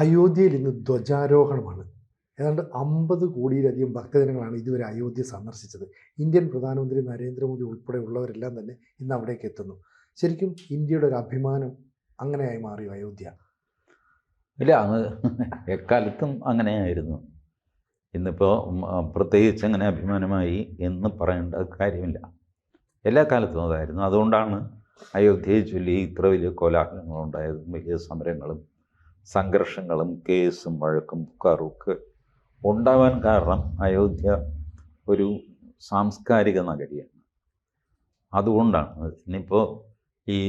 അയോധ്യയിൽ ഇന്ന് ധ്വജാരോഹണമാണ്. ഏതാണ്ട് 50 കോടിയിലധികം ഭക്തജനങ്ങളാണ് ഇതുവരെ അയോധ്യ സന്ദർശിച്ചത്. ഇന്ത്യൻ പ്രധാനമന്ത്രി നരേന്ദ്രമോദി ഉൾപ്പെടെയുള്ളവരെല്ലാം തന്നെ ഇന്ന് അവിടേക്ക് എത്തുന്നു. ശരിക്കും ഇന്ത്യയുടെ ഒരു അഭിമാനം അങ്ങനെയായി മാറിയോ അയോധ്യ? ഇല്ല, അത് എക്കാലത്തും അങ്ങനെയായിരുന്നു. ഇന്നിപ്പോൾ പ്രത്യേകിച്ച് അങ്ങനെ അഭിമാനമായി എന്ന് പറയേണ്ട കാര്യമില്ല. എല്ലാ കാലത്തും അതായിരുന്നു. അതുകൊണ്ടാണ് അയോധ്യയെ ചൊല്ലി ഇത്ര വലിയ കോലാഹലങ്ങളുണ്ടായതും വലിയ സമരങ്ങളും സംഘർഷങ്ങളും കേസും വഴക്കും പുക്കാറുമൊക്കെ ഉണ്ടാവാൻ കാരണം അയോധ്യ ഒരു സാംസ്കാരിക നഗരിയാണ്. അതുകൊണ്ടാണ് ഇനിയിപ്പോൾ ഈ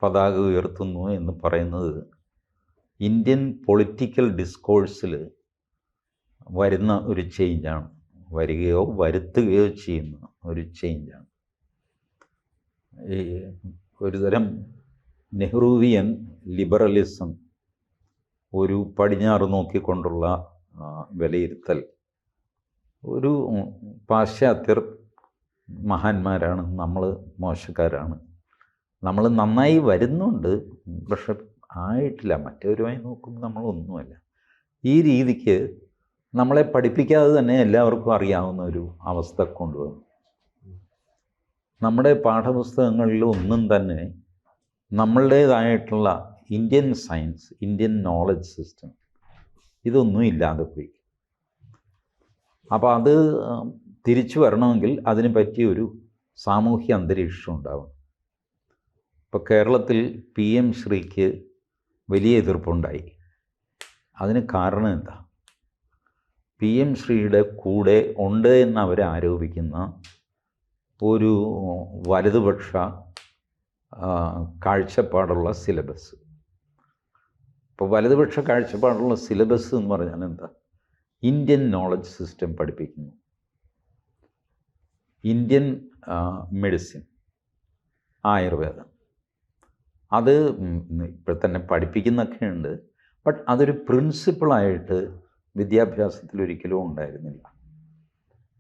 പതാക ഉയർത്തുന്നു എന്ന് പറയുന്നത് ഇന്ത്യൻ പൊളിറ്റിക്കൽ ഡിസ്കോഴ്സിൽ വരുന്ന ഒരു ചേഞ്ചാണ്, വരികയോ വരുത്തുകയോ ചെയ്യുന്ന ഒരു ചേഞ്ചാണ്. ഈ ഒരുതരം നെഹ്റുവിയൻ ലിബറലിസം, ഒരു പടിഞ്ഞാറ് നോക്കിക്കൊണ്ടുള്ള വിലയിരുത്തൽ, ഒരു പാശ്ചാത്യർ മഹാന്മാരാണ്, നമ്മൾ മോശക്കാരാണ്, നമ്മൾ നന്നായി വരുന്നുണ്ട് പക്ഷെ ആയിട്ടില്ല, മറ്റവരുമായി നോക്കുമ്പോൾ നമ്മളൊന്നുമല്ല, ഈ രീതിക്ക് നമ്മളെ പഠിപ്പിക്കാതെ തന്നെ എല്ലാവർക്കും അറിയാവുന്ന ഒരു അവസ്ഥ കൊണ്ടുവന്നു. നമ്മുടെ പാഠപുസ്തകങ്ങളിൽ ഒന്നും തന്നെ നമ്മളുടേതായിട്ടുള്ള Indian science, Indian knowledge system ഇതൊന്നും ഇല്ലാതെ പോയി. അപ്പോൾ അത് തിരിച്ചു വരണമെങ്കിൽ അതിന് പറ്റിയൊരു സാമൂഹ്യ അന്തരീക്ഷം ഉണ്ടാവണം. ഇപ്പോൾ കേരളത്തിൽ PM ശ്രീക്ക് വലിയ എതിർപ്പുണ്ടായി. അതിന് കാരണം എന്താ? PM ശ്രീയുടെ കൂടെ ഉണ്ട് എന്ന് അവർ ആരോപിക്കുന്ന ഒരു വലതുപക്ഷ കാഴ്ചപ്പാടുള്ള സിലബസ്. ഇപ്പോൾ വലതുപക്ഷ കാഴ്ചപ്പാടുള്ള സിലബസ് എന്ന് പറഞ്ഞാൽ എന്താ? ഇന്ത്യൻ നോളജ് സിസ്റ്റം പഠിപ്പിക്കുന്നു, ഇന്ത്യൻ മെഡിസിൻ, ആയുർവേദം, അത് ഇപ്പോൾ തന്നെ പഠിപ്പിക്കുന്നൊക്കെ ഉണ്ട്. ബട്ട് അതൊരു പ്രിൻസിപ്പിളായിട്ട് വിദ്യാഭ്യാസത്തിൽ ഒരിക്കലും ഉണ്ടായിരുന്നില്ല.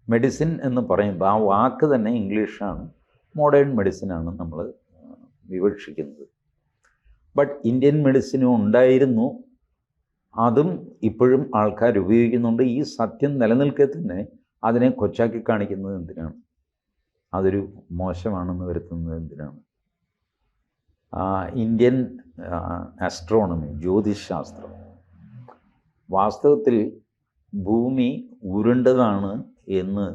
മെഡിസിൻ എന്ന് പറയുമ്പോൾ ആ വാക്ക് തന്നെ ഇംഗ്ലീഷാണ്, മോഡേൺ മെഡിസിനാണ് നമ്മൾ വിവക്ഷിക്കുന്നത്. ബട്ട് ഇന്ത്യൻ മെഡിസിനും ഉണ്ടായിരുന്നു, അതും ഇപ്പോഴും ആൾക്കാർ ഉപയോഗിക്കുന്നുണ്ട്. ഈ സത്യം നിലനിൽക്കെ തന്നെ അതിനെ കൊച്ചാക്കി കാണിക്കുന്നത് എന്തിനാണ്? അതൊരു മോശമാണെന്ന് വരുത്തുന്നത് എന്തിനാണ്? ഇന്ത്യൻ ആസ്ട്രോണമി, ജ്യോതിശാസ്ത്രം, വാസ്തവത്തിൽ ഭൂമി ഉരുണ്ടതാണ് എന്ന്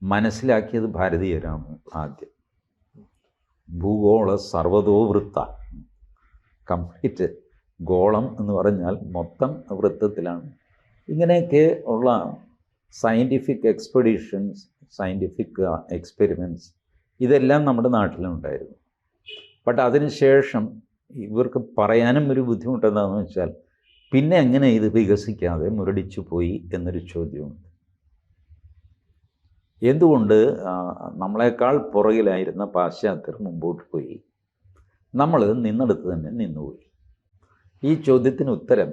മനസ്സിലാക്കിയത് ഭാരതീയരാണ് ആദ്യം. ഭൂഗോള സർവതോവൃത്ത, കംപ്ലീറ്റ് ഗോളം എന്ന് പറഞ്ഞാൽ മൊത്തം വൃത്തത്തിലാണ്. ഇങ്ങനെയൊക്കെ ഉള്ള സയൻറ്റിഫിക് എക്സ്പെഡിഷൻസ്, സയൻറ്റിഫിക് എക്സ്പെരിമെൻറ്റ്സ് ഇതെല്ലാം നമ്മുടെ നാട്ടിലുണ്ടായിരുന്നു. ബട്ട് അതിനുശേഷം ഇവർക്ക് പറയാനും ഒരു ബുദ്ധിമുട്ട് എന്താണെന്ന് വെച്ചാൽ പിന്നെ എങ്ങനെ ഇത് വികസിക്കാതെ മുരടിച്ചു പോയി എന്നൊരു ചോദ്യമുണ്ട്. എന്തുകൊണ്ട് നമ്മളെക്കാൾ പുറകിലായിരുന്ന പാശ്ചാത്യർ മുമ്പോട്ട് പോയി, നമ്മൾ നിന്നെടുത്ത് തന്നെ നിന്നുപോയി? ഈ ചോദ്യത്തിന് ഉത്തരം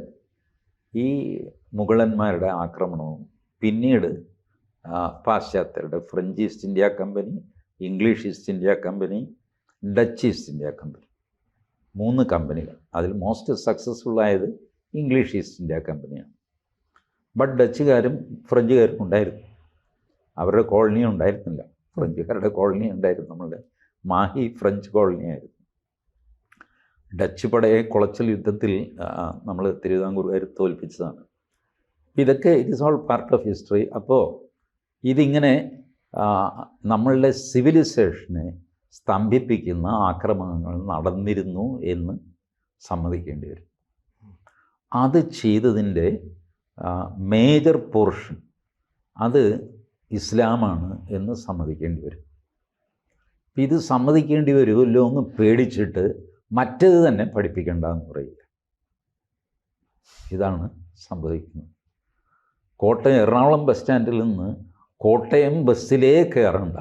ഈ മുഗളന്മാരുടെ ആക്രമണവും പിന്നീട് പാശ്ചാത്യരുടെ French East India company, English East India company, Dutch East India company, 3 കമ്പനികൾ. അതിൽ മോസ്റ്റ് സക്സസ്ഫുള്ളായത് ഇംഗ്ലീഷ് ഈസ്റ്റ് ഇന്ത്യ കമ്പനിയാണ്. ബട്ട് ഡച്ചുകാരും ഫ്രഞ്ചുകാരും ഉണ്ടായിരുന്നു, അവരുടെ കോളനി ഉണ്ടായിരുന്നില്ല. ഫ്രഞ്ചുകാരുടെ കോളനി ഉണ്ടായിരുന്നു, നമ്മളുടെ മാഹി ഫ്രഞ്ച് കോളനി ആയിരുന്നു. ഡച്ച് പടയെ കുളച്ചൽ യുദ്ധത്തിൽ നമ്മൾ തിരുവിതാംകൂറുകാർ തോൽപ്പിച്ചതാണ്. ഇതൊക്കെ it is all part of history. അപ്പോൾ ഇതിങ്ങനെ നമ്മളുടെ സിവിലൈസേഷനെ സ്തംഭിപ്പിക്കുന്ന ആക്രമണങ്ങൾ നടന്നിരുന്നു എന്ന് സമ്മതിക്കേണ്ടി വരും. അത് ചെയ്തതിൻ്റെ മേജർ പോർഷൻ അത് ഇസ്ലാമാണ് എന്ന് സമ്മതിക്കേണ്ടി വരും. ഇത് സമ്മതിക്കേണ്ടി വരുമല്ലോ എന്ന് പേടിച്ചിട്ട് മറ്റേത് തന്നെ പഠിപ്പിക്കേണ്ടെന്ന് പറയുക. ഇതാണ് സംഭവിക്കുന്നത്. കോട്ടയം എറണാകുളം ബസ് സ്റ്റാൻഡിൽ നിന്ന് കോട്ടയം ബസ്സിലേ കയറണ്ട,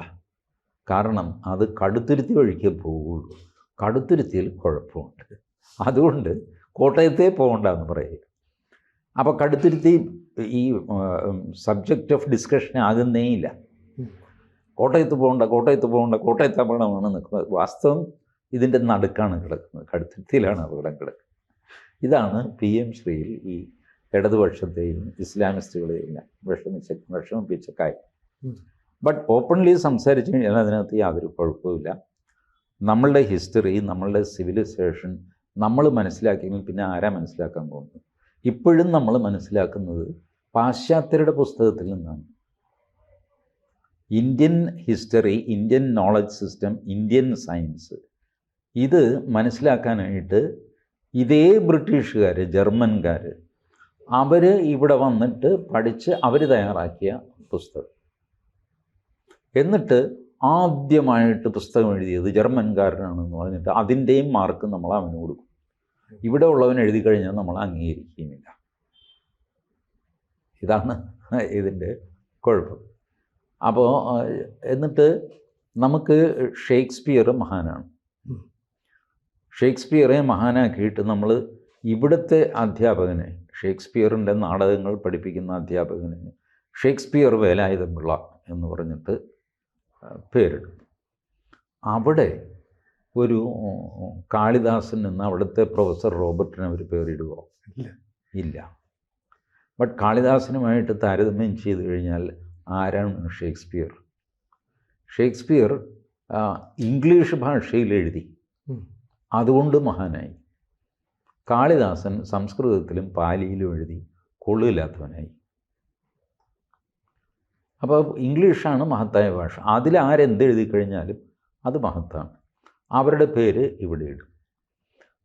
കാരണം അത് കടുത്തുരുത്തി വഴിക്കേ പോവുള്ളൂ, കടുത്തുരുത്തിയിൽ കുഴപ്പമുണ്ട്, അതുകൊണ്ട് കോട്ടയത്തേ പോകണ്ടെന്ന് പറയുക. അപ്പോൾ കടുത്തുരുത്തി ഈ സബ്ജക്റ്റ് ഓഫ് ഡിസ്കഷൻ ആകുന്നേ ഇല്ല. കോട്ടയത്ത് പോകണ്ട, കോട്ടയത്ത് പോകണ്ട, കോട്ടയത്ത് അപകടമാണ് നിൽക്കുന്നത്. വാസ്തവം ഇതിൻ്റെ നടുക്കാണ് കിടക്കുന്നത്, കടുത്തുരുത്തിയിലാണ് അപകടം കിടക്കുന്നത്. ഇതാണ് PM ശ്രീയിൽ ഈ ഇടതുപക്ഷത്തെയും ഇസ്ലാമിസ്റ്റുകളെയും എല്ലാം വിഷമിപ്പിച്ച കാര്യം. ബട്ട് ഓപ്പൺലി സംസാരിച്ചു കഴിഞ്ഞാൽ അതിനകത്ത് യാതൊരു കുഴപ്പമില്ല. നമ്മളുടെ ഹിസ്റ്ററി, നമ്മളുടെ സിവിലൈസേഷൻ നമ്മൾ മനസ്സിലാക്കിയെങ്കിൽ പിന്നെ ആരാ മനസ്സിലാക്കാൻ പോകുന്നത്? ഇപ്പോഴും നമ്മൾ മനസ്സിലാക്കുന്നത് പാശ്ചാത്യരുടെ പുസ്തകത്തിൽ നിന്നാണ്. Indian history, Indian knowledge system, Indian science, ഇത് മനസ്സിലാക്കാനായിട്ട് ഇതേ ബ്രിട്ടീഷുകാർ, ജർമ്മൻകാർ, അവർ ഇവിടെ വന്നിട്ട് പഠിച്ച് അവർ തയ്യാറാക്കിയ പുസ്തകം. എന്നിട്ട് ആദ്യമായിട്ട് പുസ്തകം എഴുതിയത് ജർമ്മൻകാരനാണെന്ന് പറഞ്ഞിട്ട് അതിൻ്റെയും മാർക്ക് നമ്മൾ അവന് കൊടുക്കും. ഇവിടെ ഉള്ളവൻ എഴുതി കഴിഞ്ഞാൽ നമ്മൾ അംഗീകരിക്കുകയുമില്ല. ഇതാണ് ഇതിൻ്റെ കുഴപ്പം. അപ്പോൾ എന്നിട്ട് നമുക്ക് ഷേക്സ്പിയർ മഹാനാണ്. ഷേക്സ്പിയറെ മഹാനാക്കിയിട്ട് നമ്മൾ ഇവിടുത്തെ അധ്യാപകനെ, ഷേക്സ്പിയറിൻ്റെ നാടകങ്ങൾ പഠിപ്പിക്കുന്ന അധ്യാപകനെ ഷേക്സ്പിയർ വേലായുധപിള്ള എന്ന് പറഞ്ഞിട്ട് പേരിടും. അവിടെ ഒരു കാളിദാസൻ എന്ന അവിടുത്തെ പ്രൊഫസർ റോബർട്ടിന് അവർ പേരിടുമോ? ഇല്ല. ബട്ട് കാളിദാസനുമായിട്ട് താരതമ്യം ചെയ്ത് കഴിഞ്ഞാൽ ആരാണ് ഷേക്സ്പിയർ? ഷേക്സ്പിയർ ഇംഗ്ലീഷ് ഭാഷയിൽ എഴുതി, അതുകൊണ്ട് മഹാനായി. കാളിദാസൻ സംസ്കൃതത്തിലും പാലിയിലും എഴുതി, കൊള്ളില്ലാത്തവനായി. അപ്പോൾ ഇംഗ്ലീഷാണ് മഹത്തായ ഭാഷ. അതിലാരെന്തെഴുതി കഴിഞ്ഞാലും അത് മഹത്താണ്. അവരുടെ പേര് ഇവിടെ ഇടും.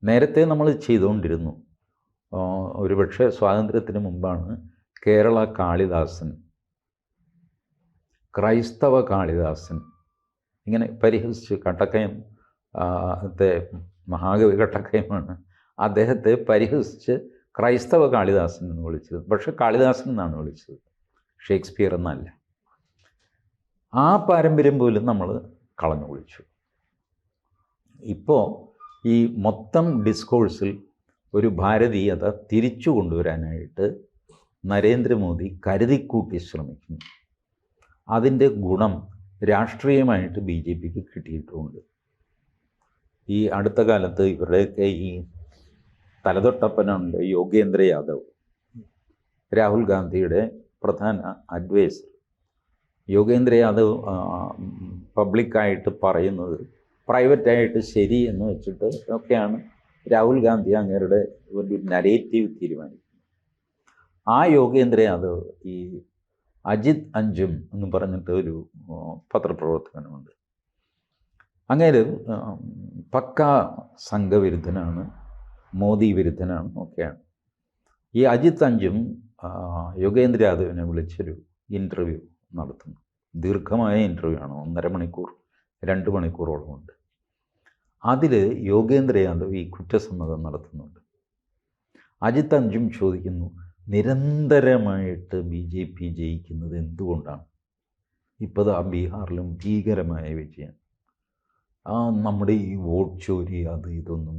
നേരത്തെ നമ്മൾ ചെയ്തുകൊണ്ടിരുന്നു. ഒരുപക്ഷെ സ്വാതന്ത്ര്യത്തിന് മുമ്പാണ് കേരള കാളിദാസൻ, ക്രൈസ്തവ കാളിദാസൻ ഇങ്ങനെ പരിഹസിച്ച്, കട്ടക്കയം മഹാകവി കട്ടക്കയമാണ് അദ്ദേഹത്തെ പരിഹസിച്ച് ക്രൈസ്തവ കാളിദാസൻ എന്ന് വിളിച്ചത്. പക്ഷേ കാളിദാസൻ എന്നാണ് വിളിച്ചത്, ഷേക്സ്പിയർ എന്നല്ല. ആ പാരമ്പര്യം പോലും നമ്മൾ കളഞ്ഞു കുളിച്ചു. ഇപ്പോൾ ഈ മൊത്തം ഡിസ്കോഴ്സിൽ ഒരു ഭാരതീയത തിരിച്ചു കൊണ്ടുവരാനായിട്ട് നരേന്ദ്രമോദി കരുതിക്കൂട്ടി ശ്രമിക്കുന്നു. അതിൻ്റെ ഗുണം രാഷ്ട്രീയമായിട്ട് BJPക്ക് കിട്ടിയിട്ടുമുണ്ട്. ഈ അടുത്ത കാലത്ത് ഇവരുടെയൊക്കെ ഈ തലതൊട്ടപ്പനുണ്ട് യോഗേന്ദ്ര യാദവ്, രാഹുൽ ഗാന്ധിയുടെ പ്രധാന അഡ്വൈസർ. യോഗേന്ദ്ര യാദവ് പബ്ലിക്കായിട്ട് പറയുന്നത് പ്രൈവറ്റായിട്ട് ശരി എന്ന് വെച്ചിട്ട് ഒക്കെയാണ് രാഹുൽ ഗാന്ധി അങ്ങേരുടെ ഒരു നരേറ്റീവ് തീരുമാനിക്കുന്നത്. ആ യോഗേന്ദ്ര യാദവ് ഈ അജിത് അഞ്ജും എന്ന് പറഞ്ഞിട്ട് ഒരു പത്രപ്രവർത്തകനുണ്ട്. അങ്ങേര് പക്ക സംഘവിരുദ്ധനാണ്, മോദി വിരുദ്ധനാണ് ഒക്കെയാണ്. ഈ അജിത് അഞ്ജും യോഗേന്ദ്ര യാദവിനെ വിളിച്ചൊരു ഇൻ്റർവ്യൂ നടത്തുന്നു. ദീർഘമായ ഇൻ്റർവ്യൂ ആണ്, 1.5 മണിക്കൂർ 2 മണിക്കൂറോളമുണ്ട്. അതിൽ യോഗേന്ദ്ര യാദവ് ഈ കുറ്റസമ്മതം നടത്തുന്നുണ്ട്. അജിത് അഞ്ജും ചോദിക്കുന്നു, നിരന്തരമായിട്ട് BJP ജയിക്കുന്നത് എന്തുകൊണ്ടാണ്? ഇപ്പോൾ ആ ബീഹാറിലും ഭീകരമായ വിജയം. നമ്മുടെ ഈ വോട്ട് ചോരി അത് ഇതൊന്നും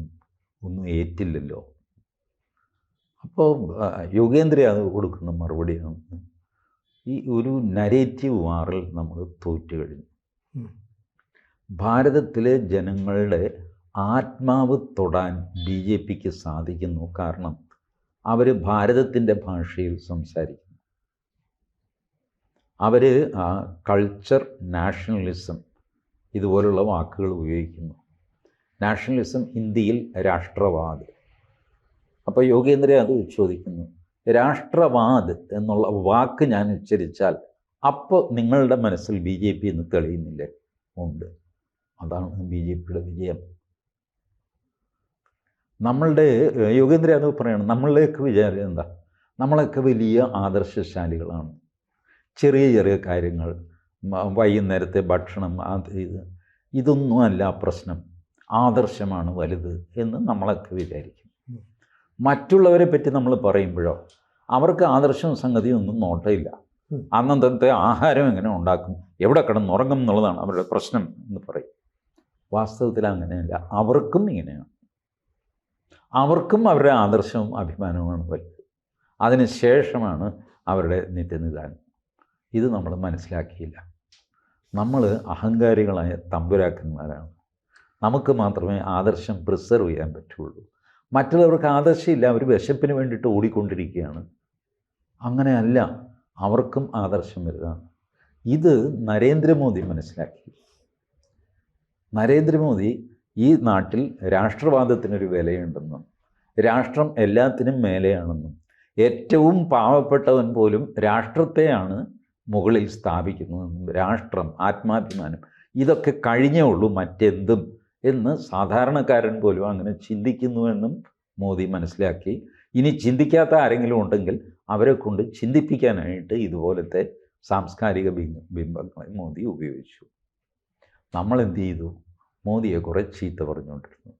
ഏറ്റില്ലല്ലോ. അപ്പോൾ യോഗേന്ദ്ര യാദവ് കൊടുക്കുന്ന മറുപടിയാണ്, ഈ ഒരു നരേറ്റീവ് വാറിൽ നമ്മൾ തോറ്റു കഴിഞ്ഞു. ഭാരതത്തിലെ ജനങ്ങളുടെ ആത്മാവ് തൊടാൻ BJPക്ക് സാധിക്കുന്നു. കാരണം അവർ ഭാരതത്തിൻ്റെ ഭാഷയിൽ സംസാരിക്കുന്നു. അവർ കൾച്ചർ, നാഷണലിസം ഇതുപോലുള്ള വാക്കുകൾ ഉപയോഗിക്കുന്നു. നാഷണലിസം ഹിന്ദിയിൽ രാഷ്ട്രവാദ്. അപ്പോൾ യോഗേന്ദ്ര അത് ചോദിക്കുന്നു, രാഷ്ട്രവാദ് എന്നുള്ള വാക്ക് ഞാൻ ഉച്ചരിച്ചാൽ അപ്പോൾ നിങ്ങളുടെ മനസ്സിൽ BJP എന്ന് തെളിയുന്നില്ലേ? ഉണ്ട്. അതാണ് BJPയുടെ വിജയം. നമ്മളുടെ യോഗേന്ദ്ര യാദവ് പറയണം, നമ്മളുടെയൊക്കെ വിചാരം എന്താ? നമ്മളൊക്കെ വലിയ ആദർശശാലികളാണ്. ചെറിയ ചെറിയ കാര്യങ്ങൾ, വൈകുന്നേരത്തെ ഭക്ഷണം, ഇതൊന്നുമല്ല പ്രശ്നം, ആദർശമാണ് വലുത് എന്ന് നമ്മളൊക്കെ വിചാരിക്കും. മറ്റുള്ളവരെ പറ്റി നമ്മൾ പറയുമ്പോഴോ അവർക്ക് ആദർശവും സംഗതിയും ഒന്നും നോട്ടമില്ല. അന്നത്തെ ആഹാരം എങ്ങനെ ഉണ്ടാക്കും, എവിടെ കിടന്നുറങ്ങും എന്നുള്ളതാണ് അവരുടെ പ്രശ്നം എന്ന് പറയും. വാസ്തവത്തിൽ അങ്ങനെയല്ല. അവർക്കും ഇങ്ങനെയാണ്. അവർക്കും അവരുടെ ആദർശവും അഭിമാനവുമാണ് വലുത്. അതിന് ശേഷമാണ് അവരുടെ നിത്യനിദാനം. ഇത് നമ്മൾ മനസ്സിലാക്കിയില്ല. നമ്മൾ അഹങ്കാരികളായ തമ്പുരാക്കന്മാരാണ്. നമുക്ക് മാത്രമേ ആദർശം പ്രിസർവ് ചെയ്യാൻ പറ്റുള്ളൂ. മറ്റുള്ളവർക്ക് ആദർശമില്ല, അവർ വിശപ്പിന് വേണ്ടിയിട്ട് ഓടിക്കൊണ്ടിരിക്കുകയാണ്. അങ്ങനെയല്ല, അവർക്കും ആദർശം വരുന്നതാണ്. ഇത് നരേന്ദ്രമോദി മനസ്സിലാക്കി. നരേന്ദ്രമോദി ഈ നാട്ടിൽ രാഷ്ട്രവാദത്തിനൊരു വിലയുണ്ടെന്നും രാഷ്ട്രം എല്ലാത്തിനും മേലെയാണെന്നും ഏറ്റവും പാവപ്പെട്ടവൻ പോലും രാഷ്ട്രത്തെയാണ് മുകളിൽ സ്ഥാപിക്കുന്നതെന്നും രാഷ്ട്രം, ആത്മാഭിമാനം ഇതൊക്കെ കഴിഞ്ഞേ ഉള്ളൂ മറ്റെന്തും എന്ന് സാധാരണക്കാരൻ പോലും അങ്ങനെ ചിന്തിക്കുന്നുവെന്നും മോദി മനസ്സിലാക്കി. ഇനി ചിന്തിക്കാത്ത ആരെങ്കിലും ഉണ്ടെങ്കിൽ അവരെ കൊണ്ട് ചിന്തിപ്പിക്കാനായിട്ട് ഇതുപോലത്തെ സാംസ്കാരിക ബിംബങ്ങളെ മോദി ഉപയോഗിച്ചു. നമ്മൾ എന്ത് ചെയ്തു? മോദിയെ കുറേ ചീത്ത പറഞ്ഞുകൊണ്ടിരുന്നു.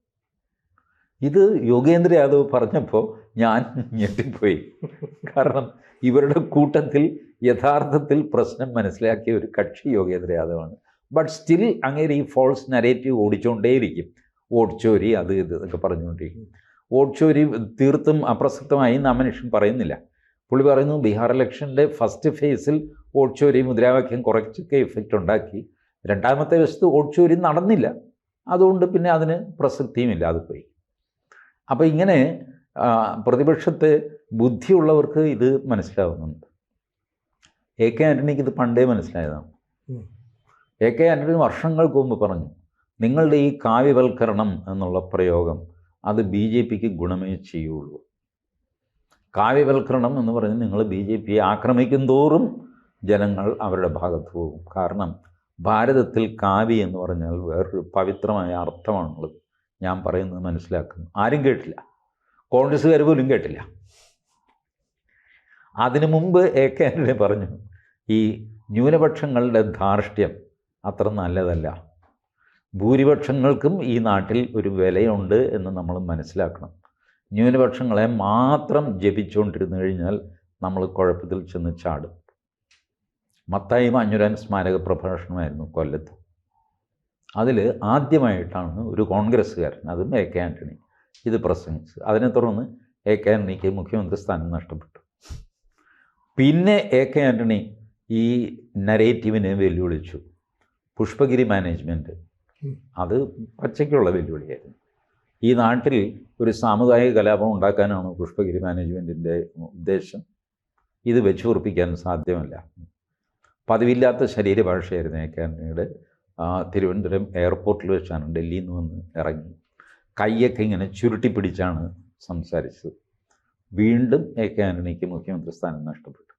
ഇത് യോഗേന്ദ്ര യാദവ് പറഞ്ഞപ്പോൾ ഞാൻ ഞെട്ടിപ്പോയി. കാരണം ഇവരുടെ കൂട്ടത്തിൽ യഥാർത്ഥത്തിൽ പ്രശ്നം മനസ്സിലാക്കിയ ഒരു കക്ഷി യോഗേന്ദ്ര യാദവാണ്. ബട്ട് സ്റ്റിൽ അങ്ങനെ ഈ ഫോൾസ് നരേറ്റീവ് ഓടിച്ചുകൊണ്ടേയിരിക്കും. വോട്ട് ചോരി അത് ഇത് എന്നൊക്കെ പറഞ്ഞുകൊണ്ടിരിക്കും. വോട്ട് ചോരി തീർത്തും അപ്രസക്തമായി ആ മനുഷ്യൻ പറയുന്നില്ല. പുള്ളി പറയുന്നു ബീഹാർ ഇലക്ഷൻ്റെ ഫസ്റ്റ് ഫേസിൽ വോട്ട് ചോരി മുദ്രാവാക്യം കുറച്ചൊക്കെ ഇഫക്റ്റ് ഉണ്ടാക്കി. രണ്ടാമത്തെ വശത്ത് വോട്ട് ചോരി നടന്നില്ല, അതുകൊണ്ട് പിന്നെ അതിന് പ്രസക്തിയുമില്ല, അത് പോയി. അപ്പോൾ ഇങ്ങനെ പ്രതിപക്ഷത്തെ ബുദ്ധിയുള്ളവർക്ക് ഇത് മനസ്സിലാവുന്നുണ്ട്. എ കെ ആൻ്റണിക്ക് ഇത് പണ്ടേ മനസ്സിലായതാണ്. എ കെ ആൻ്റണി വർഷങ്ങൾക്ക് മുമ്പ് പറഞ്ഞു, നിങ്ങളുടെ ഈ കാവ്യവൽക്കരണം എന്നുള്ള പ്രയോഗം അത് ബി ജെ പിക്ക് ഗുണമേ ചെയ്യുള്ളൂ. കാവ്യവൽക്കരണം എന്ന് പറഞ്ഞ് നിങ്ങൾ ബി ജെ പിയെ ആക്രമിക്കും തോറും ജനങ്ങൾ അവരുടെ ഭാഗത്ത് പോകും. കാരണം ഭാരതത്തിൽ കാവ്യ എന്ന് പറഞ്ഞാൽ വേറൊരു പവിത്രമായ അർത്ഥമാണുള്ളത്. ഞാൻ പറയുന്നത് മനസ്സിലാക്കുന്നു. ആരും കേട്ടില്ല, കോൺഗ്രസ്സുകാർ പോലും കേട്ടില്ല. അതിനു മുമ്പ് എ കെ ആൻ്റണി പറഞ്ഞു, ഈ ന്യൂനപക്ഷങ്ങളുടെ ധാർഷ്ട്യം അത്ര നല്ലതല്ല, ഭൂരിപക്ഷങ്ങൾക്കും ഈ നാട്ടിൽ ഒരു വിലയുണ്ട് എന്ന് നമ്മൾ മനസ്സിലാക്കണം. ന്യൂനപക്ഷങ്ങളെ മാത്രം ജപിച്ചുകൊണ്ടിരുന്നു കഴിഞ്ഞാൽ നമ്മൾ കുഴപ്പത്തിൽ ചെന്ന് ചാടും. മത്തായി മാഞ്ഞുരാൻ സ്മാരക പ്രഭാഷണമായിരുന്നു കൊല്ലത്ത്. അതിൽ ആദ്യമായിട്ടാണ് ഒരു കോൺഗ്രസ്സുകാരൻ, അതും എ കെ ആൻ്റണി, ഇത് പ്രസംഗിച്ചത്. അതിനെ തുടർന്ന് എ കെ ആൻ്റണിക്ക് മുഖ്യമന്ത്രി സ്ഥാനം നഷ്ടപ്പെട്ടു. പിന്നെ എ കെ ആൻ്റണി ഈ നരേറ്റീവിനെ വെല്ലുവിളിച്ചു. പുഷ്പഗിരി മാനേജ്മെൻറ്റ്, അത് പച്ചയ്ക്കുള്ള വെല്ലുവിളിയായിരുന്നു. ഈ നാട്ടിൽ ഒരു സാമുദായിക കലാപം ഉണ്ടാക്കാനാണ് പുഷ്പഗിരി മാനേജ്മെൻറ്റിൻ്റെ ഉദ്ദേശം. ഇത് വെച്ച് ഉറപ്പിക്കാൻ സാധ്യമല്ല. പതിവില്ലാത്ത ശരീരഭാഷയായിരുന്നു എ കെ ആൻ്റണിയുടെ. തിരുവനന്തപുരം എയർപോർട്ടിൽ വെച്ചാണ് ഡൽഹിയിൽ നിന്ന് വന്ന് ഇറങ്ങി. കൈയൊക്കെ ഇങ്ങനെ ചുരുട്ടി പിടിച്ചാണ് സംസാരിച്ചത്. വീണ്ടും എ കെ ആൻ്റണിക്ക് മുഖ്യമന്ത്രി സ്ഥാനം നഷ്ടപ്പെട്ടു.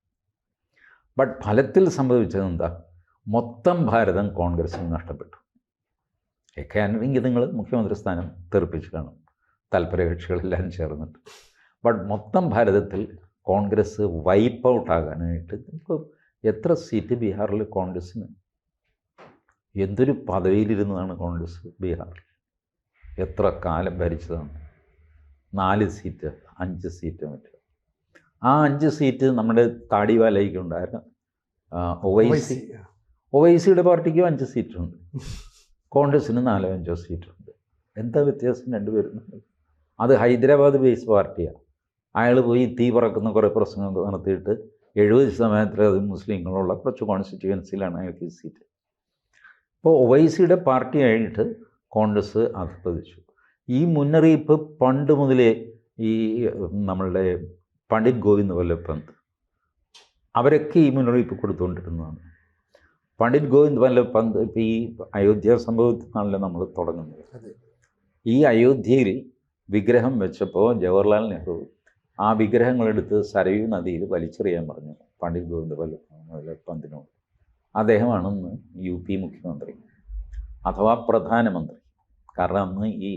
ബട്ട് ഫലത്തിൽ സംഭവിച്ചത് എന്താ? മൊത്തം ഭാരതം കോൺഗ്രസ്സിന് നഷ്ടപ്പെട്ടു. എ കെ ആൻ്റണിക്ക് നിങ്ങൾ മുഖ്യമന്ത്രി സ്ഥാനം തെറിപ്പിച്ച് കാണും, താല്പര്യകക്ഷികളെല്ലാം ചേർന്നിട്ട്. ബട്ട് മൊത്തം ഭാരതത്തിൽ കോൺഗ്രസ് വൈപ്പ് ഔട്ട് ആകാനായിട്ട് ഇപ്പോൾ എത്ര സീറ്റ് ബീഹാറിൽ കോൺഗ്രസ്സിന്? എന്തൊരു പദവിയിലിരുന്നതാണ് കോൺഗ്രസ് ബീഹാറിൽ. എത്ര കാലം ഭരിച്ചതാണ്? 4 സീറ്റ് 5 സീറ്റ് മറ്റോ. ആ 5 സീറ്റ് നമ്മുടെ താടിവാലയ്ക്കുണ്ടായിരുന്ന ഒവൈസിയുടെ പാർട്ടിക്കും 5 സീറ്റുണ്ട്, കോൺഗ്രസ്സിന് 4-5 സീറ്റുണ്ട്. എന്താ വ്യത്യാസം രണ്ടുപേരും? അത് ഹൈദരാബാദ് ബേസ് പാർട്ടിയാണ്. അയാൾ പോയി തീ പറക്കുന്ന കുറേ പ്രസംഗം നടത്തിയിട്ട് 70% മുസ്ലിങ്ങളുള്ള കുറച്ച് കോൺസ്റ്റിറ്റ്യുവൻസിയിലാണ് അയാൾക്ക് ഈ സീറ്റ്. ഇപ്പോൾ ഒവൈസിയുടെ പാർട്ടിയായിട്ട് കോൺഗ്രസ് അധപ്പതിച്ചു. ഈ മുന്നറിയിപ്പ് പണ്ട് മുതലേ ഈ നമ്മളുടെ പണ്ഡിറ്റ് ഗോവിന്ദ് വല്ലഭ് പന്ത് അവരൊക്കെ ഈ മുന്നറിയിപ്പ് കൊടുത്തുകൊണ്ടിരുന്നതാണ്. പണ്ഡിറ്റ് ഗോവിന്ദ് വല്ലഭ് പന്ത് ഇപ്പോൾ ഈ അയോധ്യ സംഭവത്തിൽ നിന്നാണല്ലോ നമ്മൾ തുടങ്ങുന്നത്. ഈ അയോധ്യയിൽ വിഗ്രഹം വെച്ചപ്പോൾ ജവഹർലാൽ നെഹ്റു ആ വിഗ്രഹങ്ങളെടുത്ത് സരയൂ നദിയിൽ വലിച്ചെറിയാൻ പറഞ്ഞു പണ്ഡിറ്റ് ഗോവിന്ദ് വല്ലഭ് പന്തിനോട്. അദ്ദേഹമാണെന്ന് UP മുഖ്യമന്ത്രി അഥവാ പ്രധാനമന്ത്രി. കാരണം അന്ന് ഈ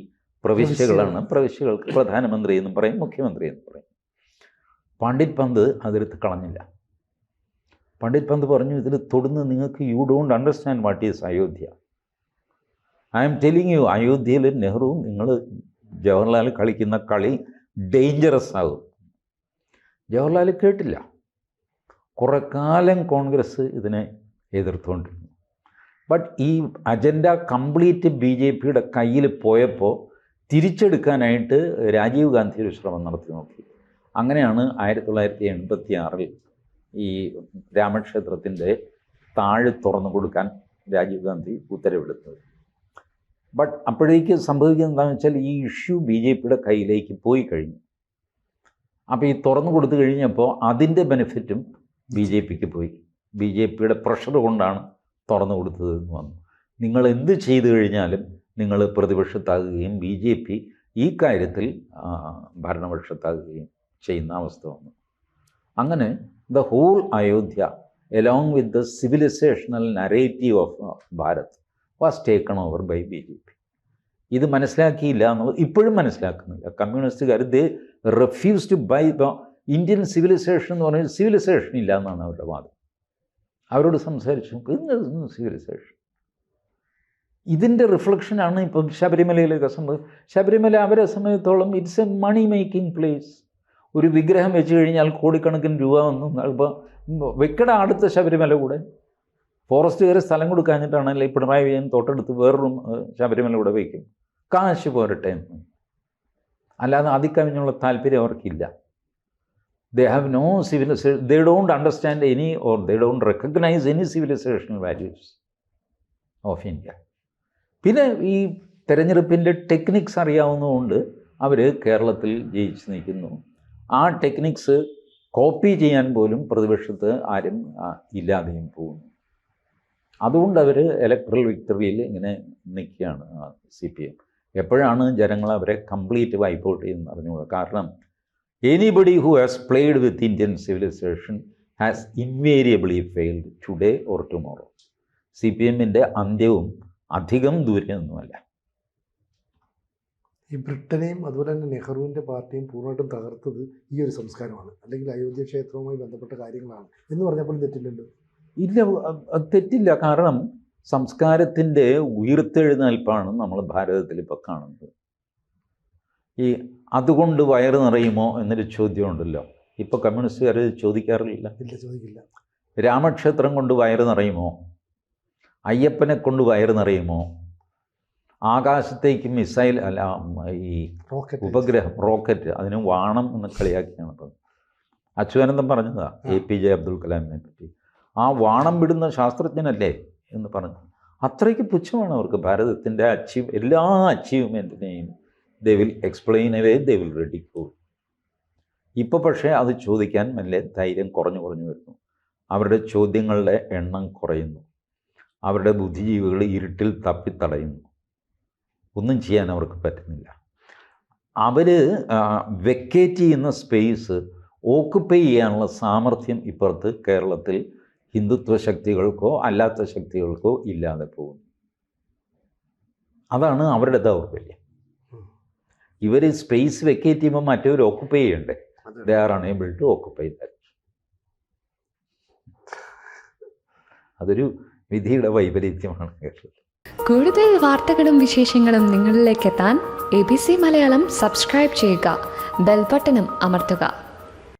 പ്രവിശ്യകളാണ്, പ്രവിശ്യകൾക്ക് പ്രധാനമന്ത്രി എന്നും പറയും, മുഖ്യമന്ത്രി എന്നും പറയും. പണ്ഡിറ്റ് പന്ത് അതെടുത്ത് കളഞ്ഞില്ല. പണ്ഡിറ്റ് പന്ത് പറഞ്ഞു, ഇതിൽ തൊടുന്ന് നിങ്ങൾക്ക് you don't understand what is Ayodhya. I M telling U, അയോധ്യയിൽ നെഹ്റുവും നിങ്ങൾ ജവഹർലാൽ കളിക്കുന്ന കളി ഡേഞ്ചറസ് ആകും. ജവഹർലാൽ കേട്ടില്ല. കുറേ കാലം കോൺഗ്രസ് ഇതിനെ എതിർത്തുകൊണ്ടിരുന്നു. ബട്ട് ഈ അജണ്ട കംപ്ലീറ്റ് BJPയുടെ കയ്യിൽ പോയപ്പോൾ തിരിച്ചെടുക്കാനായിട്ട് രാജീവ് ഗാന്ധി ഒരു ശ്രമം നടത്തി നോക്കി. അങ്ങനെയാണ് 1986 ഈ രാമക്ഷേത്രത്തിൻ്റെ താഴ് തുറന്നു കൊടുക്കാൻ രാജീവ് ഗാന്ധി ഉത്തരവെടുത്തത്. ബട്ട് അപ്പോഴേക്ക് സംഭവിക്കുന്നത് എന്താണെന്ന് വെച്ചാൽ ഈ ഇഷ്യൂ ബി ജെ പിയുടെ കയ്യിലേക്ക് പോയി കഴിഞ്ഞു. അപ്പോൾ ഈ തുറന്നു കൊടുത്തു കഴിഞ്ഞപ്പോൾ അതിൻ്റെ ബെനിഫിറ്റും ബി ജെ പിക്ക് പോയി. ബി ജെ പിയുടെ പ്രഷർ കൊണ്ടാണ് തുറന്നു കൊടുത്തതെന്ന് വന്നു. നിങ്ങൾ എന്ത് ചെയ്തു കഴിഞ്ഞാലും നിങ്ങൾ പ്രതിപക്ഷത്താകുകയും ബി ജെ പി ഈ കാര്യത്തിൽ ഭരണപക്ഷത്താകുകയും ചെയ്യുന്ന അവസ്ഥ വന്നു. അങ്ങനെ the whole Ayodhya along with the civilizational narrative of Bharat was taken over by BJP. ഇത് മനസ്സിലാക്കിയില്ല എന്നുള്ളത് ഇപ്പോഴും മനസ്സിലാക്കുന്നില്ല കമ്മ്യൂണിസ്റ്റുകാർ. They refuse to buy Indian civilization എന്ന് പറഞ്ഞാൽ സിവിലൈസേഷൻ ഇല്ല എന്നാണ് അവരുടെ വാദം. അവരോട് സംസാരിച്ചു സിവിലൈസേഷൻ ഇതിൻ്റെ റിഫ്ലക്ഷനാണ് ഇപ്പം ശബരിമലയിലൊക്കെ സംഭവം. ശബരിമല അവരെ സമയത്തോളം it's a money making place. ഒരു വിഗ്രഹം വെച്ച് കഴിഞ്ഞാൽ കോടിക്കണക്കിന് രൂപ വന്നു. ഇപ്പോൾ വെക്കട അടുത്ത ശബരിമല കൂടെ ഫോറസ്റ്റുകാരെ സ്ഥലം കൊടുക്കാഞ്ഞിട്ടാണല്ലേ പിണറായി വിജയൻ തൊട്ടടുത്ത് വേറൊരു ശബരിമല കൂടെ വയ്ക്കും. കാശ് പോരട്ടെ എന്ന്. അല്ലാതെ അതിക്കവിഞ്ഞുള്ള താല്പര്യം അവർക്കില്ല. They have no civilization. They don't understand any or they don't recognize any civilizational values of India. പിന്നെ ഈ തെരഞ്ഞെടുപ്പിൻ്റെ ടെക്നിക്സ് അറിയാവുന്നതുകൊണ്ട് അവർ കേരളത്തിൽ ജയിച്ച് നിൽക്കുന്നു. ആ ടെക്നിക്സ് കോപ്പി ചെയ്യാൻ പോലും പ്രതിപക്ഷത്ത് ആരും ഇല്ലാതെയും പോകുന്നു. അതുകൊണ്ട് അവർ ഇലക്ട്രൽ വിക്ടറിയിൽ ഇങ്ങനെ നിൽക്കുകയാണ് CPM. എപ്പോഴാണ് ജനങ്ങൾ അവരെ കംപ്ലീറ്റ് വൈപ്പ് ഔട്ട് ചെയ്യുന്നത് അറിഞ്ഞുകൂടാ. കാരണം anybody who has played with Indian civilization has invariably failed today or tomorrow. CPMൻ്റെ അന്ത്യവും അധികം ദൂരെയൊന്നുമല്ല. ഈ ബ്രിട്ടനെയും അതുപോലെ തന്നെ നെഹ്റുവിൻ്റെ പാർട്ടിയും പൂർണ്ണമായിട്ടും തകർത്തത് ഈ ഒരു സംസ്കാരമാണ്, അല്ലെങ്കിൽ അയോധ്യ ക്ഷേത്രവുമായി ബന്ധപ്പെട്ട കാര്യങ്ങളാണ് എന്ന് പറഞ്ഞപ്പോൾ തെറ്റില്ലല്ലോ. ഇല്ല, തെറ്റില്ല. കാരണം സംസ്കാരത്തിൻ്റെ ഉയർത്തെഴുന്നേൽപ്പാണ് നമ്മൾ ഭാരതത്തിൽ ഇപ്പോൾ കാണുന്നത്. ഈ അതുകൊണ്ട് വയറ് നിറയുമോ എന്നൊരു ചോദ്യമുണ്ടല്ലോ. ഇപ്പോൾ കമ്മ്യൂണിസ്റ്റുകാർ ചോദിക്കാറില്ല. ഇല്ല, ചോദിക്കില്ല. രാമക്ഷേത്രം കൊണ്ട് വയറ് നിറയുമോ? അയ്യപ്പനെ കൊണ്ട് വയറ് നിറയുമോ? ആകാശത്തേക്ക് മിസൈൽ അല്ല ഈ ഉപഗ്രഹം റോക്കറ്റ് അതിന് വാണം എന്ന് കളിയാക്കിയാണ് ഇപ്പം അച്യുതാനന്ദൻ പറഞ്ഞതാണ് APJ അബ്ദുൽ കലാമിനെ പറ്റി. ആ വാണം വിടുന്ന ശാസ്ത്രജ്ഞനല്ലേ എന്ന് പറഞ്ഞു. അത്രയ്ക്ക് പുച്ഛമാണ് അവർക്ക് ഭാരതത്തിൻ്റെ എല്ലാ അച്ചീവ്മെൻറ്റിനെയും. They will explain away, they will ridicule. ഇപ്പോൾ പക്ഷേ അത് ചോദിക്കാൻ മെല്ലെ ധൈര്യം കുറഞ്ഞു വരുന്നു. അവരുടെ ചോദ്യങ്ങളുടെ എണ്ണം കുറയുന്നു. അവരുടെ ബുദ്ധിജീവികൾ ഇരുട്ടിൽ തപ്പിത്തടയുന്നു. ഒന്നും ചെയ്യാൻ അവർക്ക് പറ്റുന്നില്ല. അവർ വെക്കേറ്റ് ചെയ്യുന്ന സ്പേസ് ഓക്കുപ്പൈ ചെയ്യാനുള്ള സാമർഥ്യം ഇപ്പുറത്ത് കേരളത്തിൽ ഹിന്ദുത്വ ശക്തികൾക്കോ അല്ലാത്ത ശക്തികൾക്കോ ഇല്ലാതെ പോകുന്നു. അതാണ് അവരുടെ ദൗർബല്യം. ഇവർ സ്പേസ് വെക്കേറ്റ് ചെയ്യുമ്പോൾ മറ്റവർ ഓക്കുപ്പൈ ചെയ്യണ്ടേ. They are unable to occupy that. അതൊരു വിധിയുടെ വൈപരീത്യമാണ് കേരളത്തിൽ. കൂടുതൽ വാർത്തകളും വിശേഷങ്ങളും നിങ്ങളിലേക്ക് എത്താൻ ABC മലയാളം സബ്സ്ക്രൈബ് ചെയ്യുക, ബെൽ ബട്ടണും അമർത്തുക.